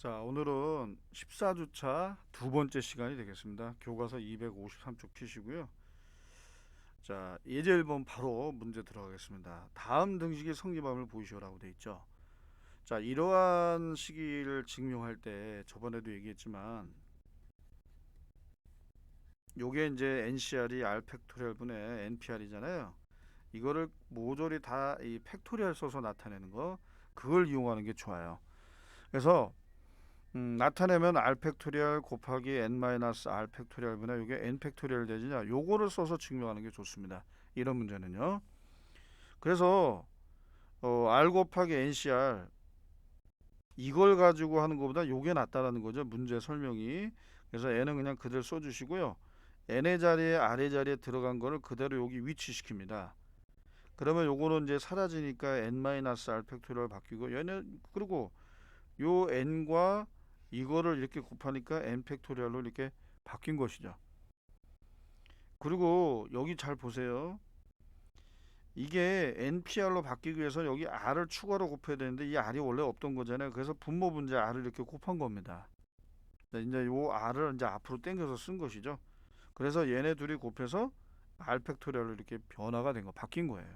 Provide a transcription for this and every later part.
자, 오늘은 14주차 두 번째 시간이 되겠습니다. 교과서 253쪽 피시고요. 자, 예제 1번 바로 문제 들어가겠습니다. 다음 등식의 성립함을 보이시오라고 돼 있죠. 자, 이러한 식을 증명할 때 저번에도 얘기했지만 요게 이제 NCR이 R 팩토리얼 분의 NPR이잖아요. 이거를 모조리 다 이 팩토리얼 써서 나타내는 거, 그걸 이용하는 게 좋아요. 그래서 나타내면 R 팩토리얼 곱하기 N 마이너스 R 팩토리얼 분의 이게 N 팩토리얼 되지냐, 요거를 써서 증명하는 게 좋습니다. 이런 문제는요. 그래서 R 곱하기 NCR 이걸 가지고 하는 것보다 요게 낫다라는 거죠. 문제 설명이. 그래서 N은 그냥 그대로 써주시고요. N의 자리에 R의 자리에 들어간 거를 그대로 여기 위치시킵니다. 그러면 요거는 이제 사라지니까 N 마이너스 R 팩토리얼 바뀌고, 얘는 그리고 요 n과 이거를 이렇게 곱하니까 n 팩토리얼로 이렇게 바뀐 것이죠. 그리고 여기 잘 보세요. 이게 npr로 바뀌기 위해서 여기 r을 추가로 곱해야 되는데 이 r이 원래 없던 거잖아요. 그래서 분모 분자 r을 이렇게 곱한 겁니다. 이제 요 r을 이제 앞으로 당겨서 쓴 것이죠. 그래서 얘네 둘이 곱해서 r 팩토리얼로 이렇게 변화가 된 거, 바뀐 거예요.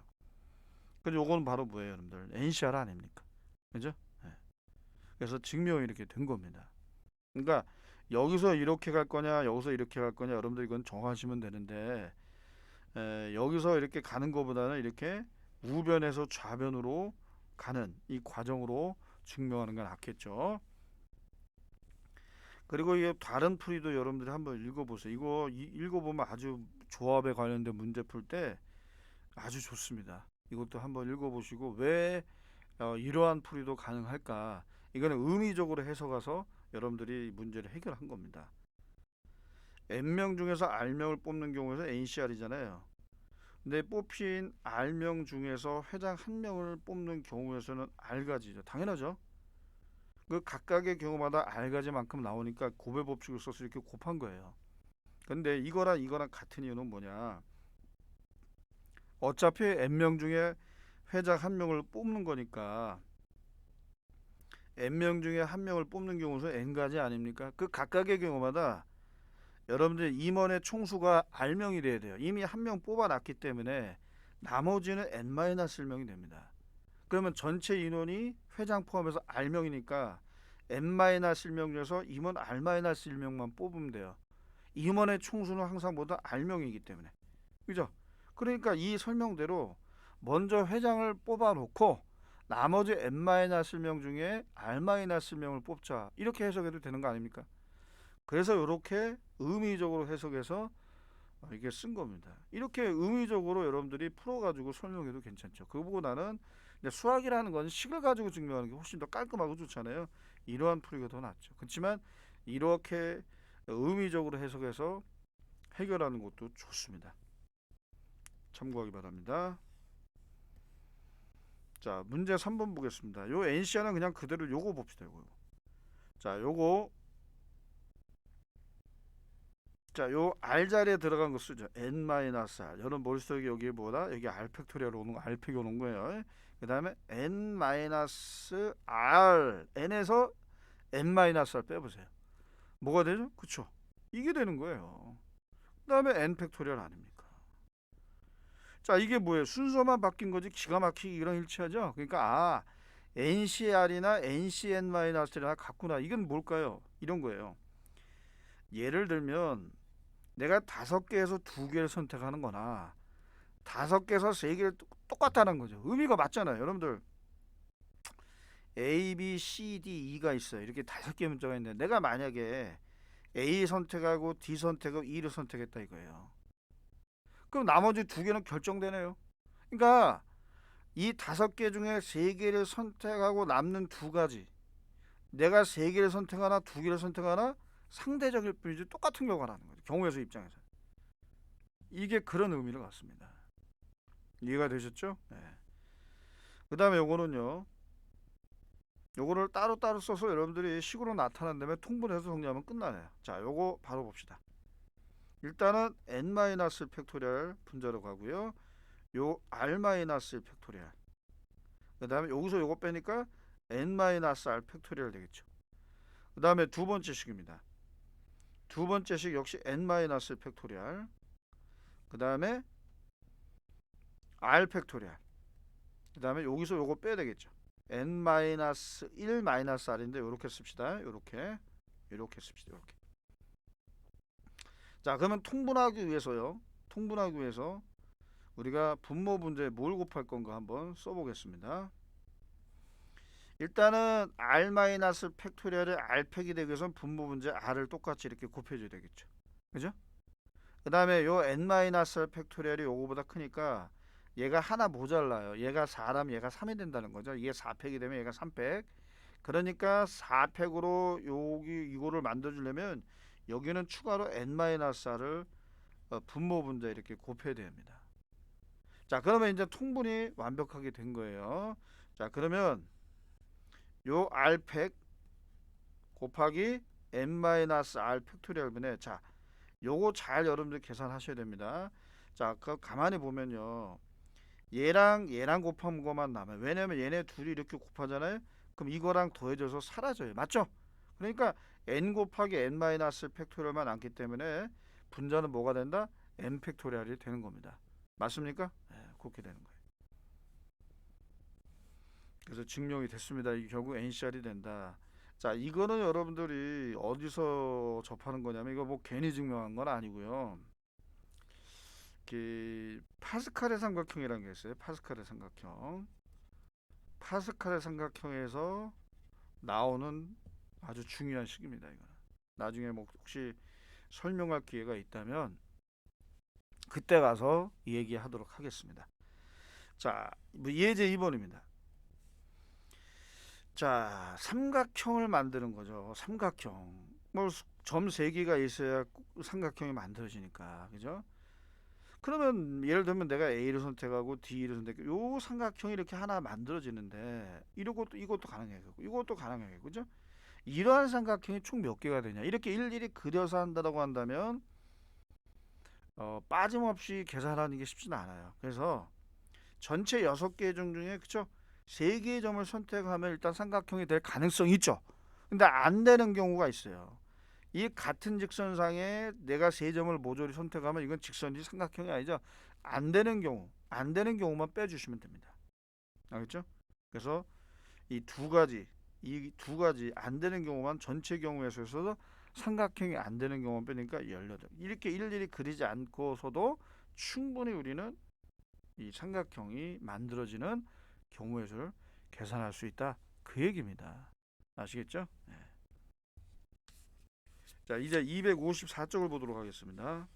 그래서 요거는 바로 뭐예요, 여러분들? NCR 아닙니까? 그죠? 네. 그래서 증명이 이렇게 된 겁니다. 그러니까 여기서 이렇게 갈 거냐 여기서 이렇게 갈 거냐, 여러분들 이건 정하시면 되는데, 여기서 이렇게 가는 것보다는 이렇게 우변에서 좌변으로 가는 이 과정으로 증명하는 게 낫겠죠. 그리고 이 다른 풀이도 여러분들이 한번 읽어보세요. 이거 읽어보면 아주 조합에 관련된 문제 풀 때 아주 좋습니다. 이것도 한번 읽어보시고 왜 이러한 풀이도 가능할까, 이거는 의미적으로 해석해서 여러분들이 문제를 해결한 겁니다. N명 중에서 R명을 뽑는 경우에서 NCR이잖아요. 근데 뽑힌 R명 중에서 회장 한 명을 뽑는 경우에서는 R가지죠. 당연하죠. 그 각각의 경우마다 R가지만큼 나오니까 고배 법칙을 써서 이렇게 곱한 거예요. 근데 이거랑 같은 이유는 뭐냐? 어차피 N명 중에 회장 한 명을 뽑는 거니까 N명 중에 한 명을 뽑는 경우는 N가지 아닙니까? 그 각각의 경우마다 여러분들 임원의 총수가 R명이 돼야 돼요. 이미 한 명 뽑아놨기 때문에 나머지는 N-1명이 됩니다. 그러면 전체 인원이 회장 포함해서 R명이니까 N-1명 중에서 임원 R-1명만 뽑으면 돼요. 임원의 총수는 항상 모두 R명이기 때문에. 그죠? 그러니까 이 설명대로 먼저 회장을 뽑아놓고 나머지 N-명 중에 R-명을 뽑자, 이렇게 해석해도 되는 거 아닙니까? 그래서 이렇게 의미적으로 해석해서 이게 쓴 겁니다. 이렇게 의미적으로 여러분들이 풀어가지고 설명해도 괜찮죠. 그거보다는 수학이라는 건 식을 가지고 증명하는 게 훨씬 더 깔끔하고 좋잖아요. 이러한 풀이가 더 낫죠. 그렇지만 이렇게 의미적으로 해석해서 해결하는 것도 좋습니다. 참고하기 바랍니다. 자, 문제 3번 보겠습니다. 요 NCR은 그냥 그대로 요거 봅시다. 요거. 자, 요거. 자, 요 R 자리에 들어간 거 쓰죠. N-R. 여러분 머릿속에 여기 뭐다? 여기 R 팩토리얼 오는 거, R팩이 오는 거예요. 그 다음에 N-R. N에서 N-R 빼보세요. 뭐가 되죠? 그쵸? 이게 되는 거예요. 그 다음에 N 팩토리얼 아닙니까? 자, 이게 뭐예요? 순서만 바뀐 거지 기가 막히게 이런 일치하죠? 그러니까 NCR이나 NCN-나 같구나. 이건 뭘까요? 이런 거예요. 예를 들면 내가 5개에서 2개를 선택하는 거나 5개에서 3개를 똑같다는 거죠. 의미가 맞잖아요. 여러분들 A, B, C, D, E가 있어요. 이렇게 5개 문자가 있는데 내가 만약에 A 선택하고 D 선택하고 E를 선택했다 이거예요. 그럼 나머지 2개는 결정되네요. 그러니까 이 5개 중에 3개를 선택하고 남는 2가지, 내가 3개를 선택하나 2개를 선택하나 상대적일 뿐이지 똑같은 결과가 나는 거죠. 경우의 수 입장에서. 이게 그런 의미를 갖습니다. 이해가 되셨죠? 네. 그 다음에 요거는요, 요거를 따로따로 써서 여러분들이 식으로 나타난 다음에 통분해서 정리하면 끝나네요. 자, 요거 바로 봅시다. 일단은 n 팩토리얼 분자로 가고요. 요 r 팩토리얼. 그 다음에 여기서 요거 빼니까 n r 팩토리얼 되겠죠. 그 다음에 두 번째 식입니다. 두 번째 식 역시 n 마이너스 팩토리얼. 그 다음에 r 팩토리얼. 그 다음에 여기서 요거 빼야 되겠죠. n 마이너스 1 마이너스 r인데 요렇게 씁시다. 요렇게 씁시다. 요렇게. 자, 그러면 통분하기 위해서요. 통분하기 위해서 우리가 분모 분자에 뭘 곱할 건가 한번 써보겠습니다. 일단은 r 마이너스 팩토리얼의 r 팩이 되기 위해서는 분모 분자 r을 똑같이 이렇게 곱해줘야 되겠죠. 그죠? 그 다음에 요 n 마이너스 팩토리얼이 요거보다 크니까 얘가 하나 모자라요. 얘가 4라면 얘가 3이 된다는 거죠. 이게 4팩이 되면 얘가 3팩. 그러니까 4팩으로 여기 이거를 만들어주려면 여기는 추가로 n-r을 분모 분자 이렇게 곱해야 됩니다. 자, 그러면 이제 통분이 완벽하게 된 거예요. 자, 그러면 요 r팩 곱하기 n-r 팩토리얼분에, 자, 요거 잘 여러분들 계산하셔야 됩니다. 자, 그 가만히 보면요. 얘랑 곱한 것만 남아요. 왜냐면 얘네 둘이 이렇게 곱하잖아요. 그럼 이거랑 더해져서 사라져요. 맞죠? 그러니까 n 곱하기 n 팩토리얼만 남기 때문에 분자는 뭐가 된다? n 팩토리얼이 되는 겁니다. 맞습니까? 네, 그렇게 되는 거예요. 그래서 증명이 됐습니다. 이 결국 NCR이 된다. 자, 이거는 여러분들이 어디서 접하는 거냐면 이거 뭐 괜히 증명한 건 아니고요. 파스칼의 삼각형이라는 게 있어요. 파스칼의 삼각형. 파스칼의 삼각형에서 나오는 아주 중요한 식입니다. 이거는 나중에 뭐 혹시 설명할 기회가 있다면 그때 가서 얘기하도록 하겠습니다. 자, 예제 2번입니다. 자, 삼각형을 만드는 거죠. 삼각형. 뭐 점 3개가 있어야 삼각형이 만들어지니까. 그죠? 그러면 예를 들면 내가 A를 선택하고 D를 선택해. 요 삼각형이 이렇게 하나 만들어지는데 이것도 가능해요. 이것도 가능해요. 그죠? 이러한 삼각형이 총 몇 개가 되냐? 이렇게 일일이 그려서 한다고 한다면 빠짐없이 계산하는 게 쉽지는 않아요. 그래서 전체 6개 중 중에 그쵸? 3개의 점을 선택하면 일단 삼각형이 될 가능성이 있죠. 근데 안 되는 경우가 있어요. 이 같은 직선상에 내가 3점을 모조리 선택하면 이건 직선이지 삼각형이 아니죠. 안 되는 경우만 빼주시면 됩니다. 알겠죠? 그래서 이 두 가지 안 되는 경우만 전체 경우에서도 삼각형이 안 되는 경우만 빼니까 18. 이렇게 일일이 그리지 않고서도 충분히 우리는 이 삼각형이 만들어지는 경우의 수를 계산할 수 있다. 그 얘기입니다. 아시겠죠? 네. 자, 이제 254쪽을 보도록 하겠습니다.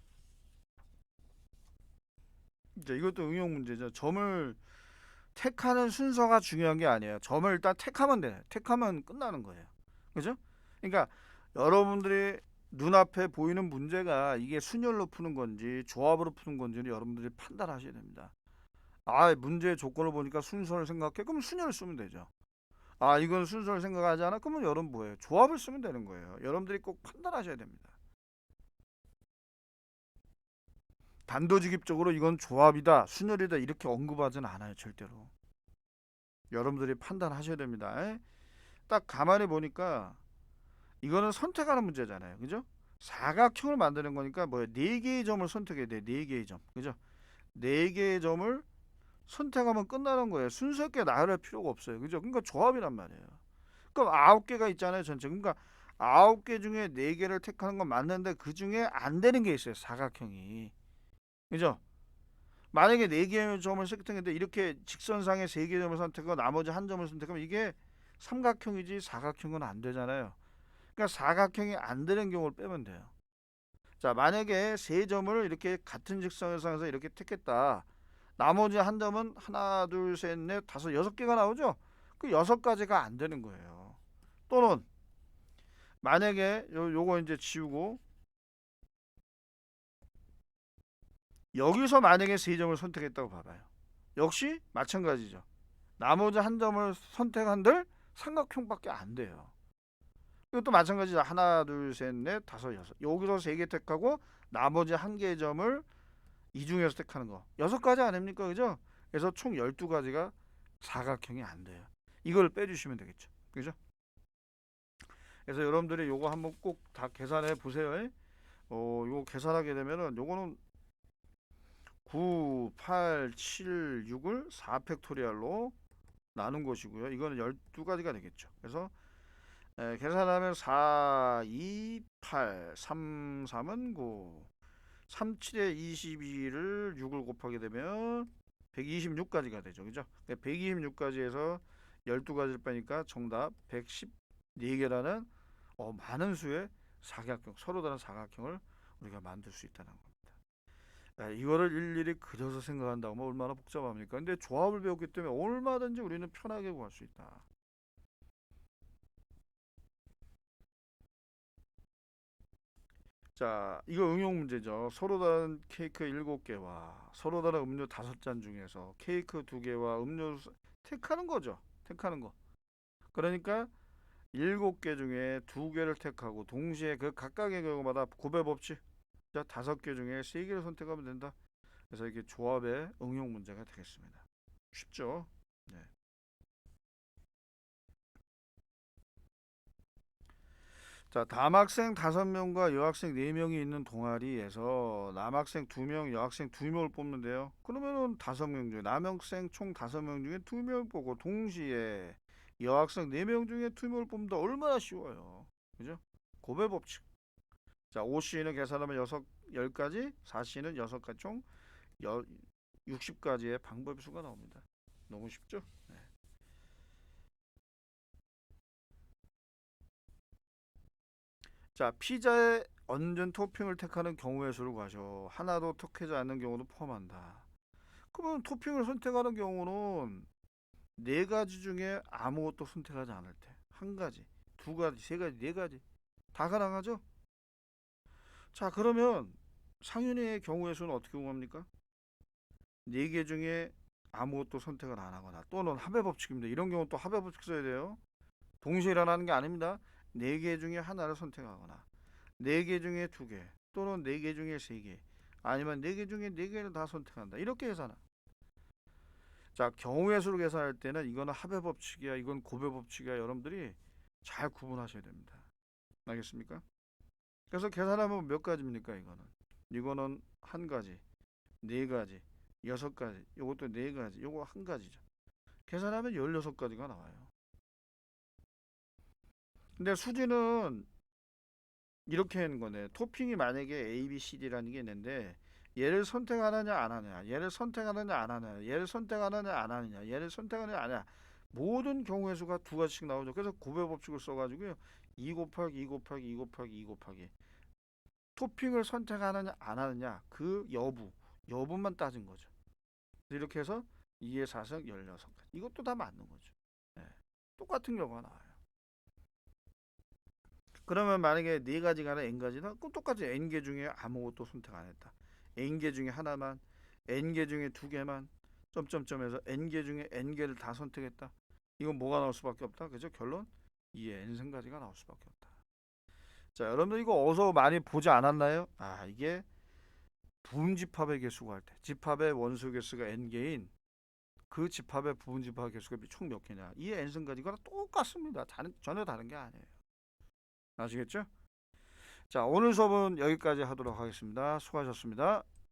이제 이것도 응용 문제죠. 점을 택하는 순서가 중요한 게 아니에요. 점을 일단 택하면 돼. 택하면 끝나는 거예요. 그죠? 그러니까 여러분들이 눈앞에 보이는 문제가 이게 순열로 푸는 건지 조합으로 푸는 건지는 여러분들이 판단하셔야 됩니다. 아, 문제의 조건을 보니까 순서를 생각해. 그럼 순열을 쓰면 되죠. 아, 이건 순서를 생각하지 않아? 그러면 여러분 뭐예요? 조합을 쓰면 되는 거예요. 여러분들이 꼭 판단하셔야 됩니다. 단도직입적으로 이건 조합이다, 순열이다 이렇게 언급하지는 않아요. 절대로. 여러분들이 판단하셔야 됩니다. 에? 딱 가만히 보니까 이거는 선택하는 문제잖아요. 그죠? 사각형을 만드는 거니까 뭐예요? 4개의 점을 선택해야 돼. 4개의 점. 그죠? 4개의 점을 선택하면 끝나는 거예요. 순서 있게 나열할 필요가 없어요. 그죠? 그러니까 조합이란 말이에요. 그럼 9개가 있잖아요. 전체. 그러니까 9개 중에 4개를 택하는 건 맞는데 그 중에 안 되는 게 있어요. 사각형이. 그죠? 만약에 4개의 점을 선택했는데 이렇게 직선상에 3개의 점을 선택하고 나머지 한 점을 선택하면 이게 삼각형이지 사각형은 안 되잖아요. 그러니까 사각형이 안 되는 경우를 빼면 돼요. 자, 만약에 3점을 이렇게 같은 직선상에서 이렇게 택했다. 나머지 한 점은 하나, 둘, 셋, 넷, 다섯, 6개가 나오죠? 그 6가지가 안 되는 거예요. 또는 만약에 요거 이제 지우고 여기서 만약에 3점을 선택했다고 봐봐요. 역시 마찬가지죠. 나머지 한 점을 선택한들 삼각형밖에 안 돼요. 이것도 마찬가지죠. 하나, 둘, 셋, 넷, 다섯, 여섯. 여기서 3개 택하고 나머지 한 개의 점을 이 중에서 택하는 거. 6가지 아닙니까? 그죠? 그래서 총 12가지가 사각형이 안 돼요. 이걸 빼주시면 되겠죠. 그죠? 그래서 여러분들이 요거 한번 꼭 다 계산해 보세요. 요거 계산하게 되면은 요거는 9, 8, 7, 6을 4팩토리얼로 나눈 것이고요. 이거는 12가지가 되겠죠. 그래서 계산하면 4, 2, 8, 3, 3은 9, 3, 7에 22를 6을 곱하게 되면 126가지가 되죠. 그죠? 126가지에서 12가지를 빼니까 정답 114개라는 많은 수의 사각형, 서로 다른 사각형을 우리가 만들 수 있다는 겁니다. 이거를 일일이 그려서 생각한다고 하면 얼마나 복잡합니까? 근데 조합을 배웠기 때문에 얼마든지 우리는 편하게 구할 수 있다. 자, 이거 응용 문제죠. 서로 다른 케이크 7개와 서로 다른 음료 5잔 중에서 케이크 2개와 음료 택하는 거죠. 택하는 거. 그러니까 7개 중에 2개를 택하고 동시에 그 각각의 경우마다 구배 법칙. 자, 5개 중에 3개를 선택하면 된다. 그래서 이게 조합의 응용 문제가 되겠습니다. 쉽죠? 네. 자, 남학생 5명과 여학생 4명이 있는 동아리에서 남학생 2명, 여학생 2명을 뽑는데요. 그러면은 5명 중에 남학생 총 5명 중에 2명을 뽑고 동시에 여학생 4명 중에 2명을 뽑는다. 얼마나 쉬워요. 그죠? 고배 법칙. 자, 5C는 계산하면 10가지, 4C는 6가지 총 60가지의 방법 수가 나옵니다. 너무 쉽죠? 네. 자, 피자에 얹은 토핑을 택하는 경우의 수를 구하죠. 하나도 택하지 않는 경우도 포함한다. 그러면 토핑을 선택하는 경우는 4가지 중에 아무것도 선택하지 않을 때, 한 가지, 2가지, 3가지, 4가지 다 가능하죠? 자, 그러면 상윤이의 경우의 수는 어떻게 구합니까? 4개 중에 아무것도 선택을 안 하거나 또는 합의 법칙입니다. 이런 경우 또 합의 법칙 써야 돼요. 동시에 일어나는 게 아닙니다. 4개 중에 하나를 선택하거나 4개 중에 2개 또는 4개 중에 3개 아니면 4개 중에 4개를 다 선택한다. 이렇게 계산하. 자, 경우의 수를 계산할 때는 이거는 합의 법칙이야, 이건 고배 법칙이야. 여러분들이 잘 구분하셔야 됩니다. 알겠습니까? 그래서 계산하면 몇 가지입니까? 이거는 한 가지, 4가지, 6가지, 요것도 4가지, 요거 한 가지죠. 계산하면 16가지가 나와요. 근데 수지는 이렇게 하는 거네. 토핑이 만약에 A, B, C, D라는 게 있는데 얘를 선택하느냐 안 하느냐, 얘를 선택하느냐 안 하느냐, 얘를 선택하느냐 안 하느냐, 얘를 선택하느냐 안 하느냐, 모든 경우의 수가 2가지씩 나오죠. 그래서 구배 법칙을 써가지고요. 2 곱하기 2 곱하기 2 곱하기 2 곱하기 토핑을 선택하느냐 안 하느냐 그 여부만 따진 거죠. 이렇게 해서 2의 4승 16가지. 이것도 다 맞는 거죠. 네. 똑같은 결과가 나와요. 그러면 만약에 4가지가 아니라 n가지다? 그럼 똑같이 n개 중에 아무것도 선택 안 했다. n개 중에 하나만, n개 중에 2개만, 점점점에서 n개 중에 n개를 다 선택했다. 이건 뭐가 나올 수밖에 없다. 그죠? 결론 2의 n승가지가 나올 수밖에 없다. 자, 여러분들 이거 어디서 많이 보지 않았나요? 이게 부분집합의 개수 구할 때 집합의 원소 개수가 n개인 그 집합의 부분집합 개수가 총 몇 개냐. 2의 n승가지가 똑같습니다. 전혀 다른 게 아니에요. 아시겠죠? 자, 오늘 수업은 여기까지 하도록 하겠습니다. 수고하셨습니다.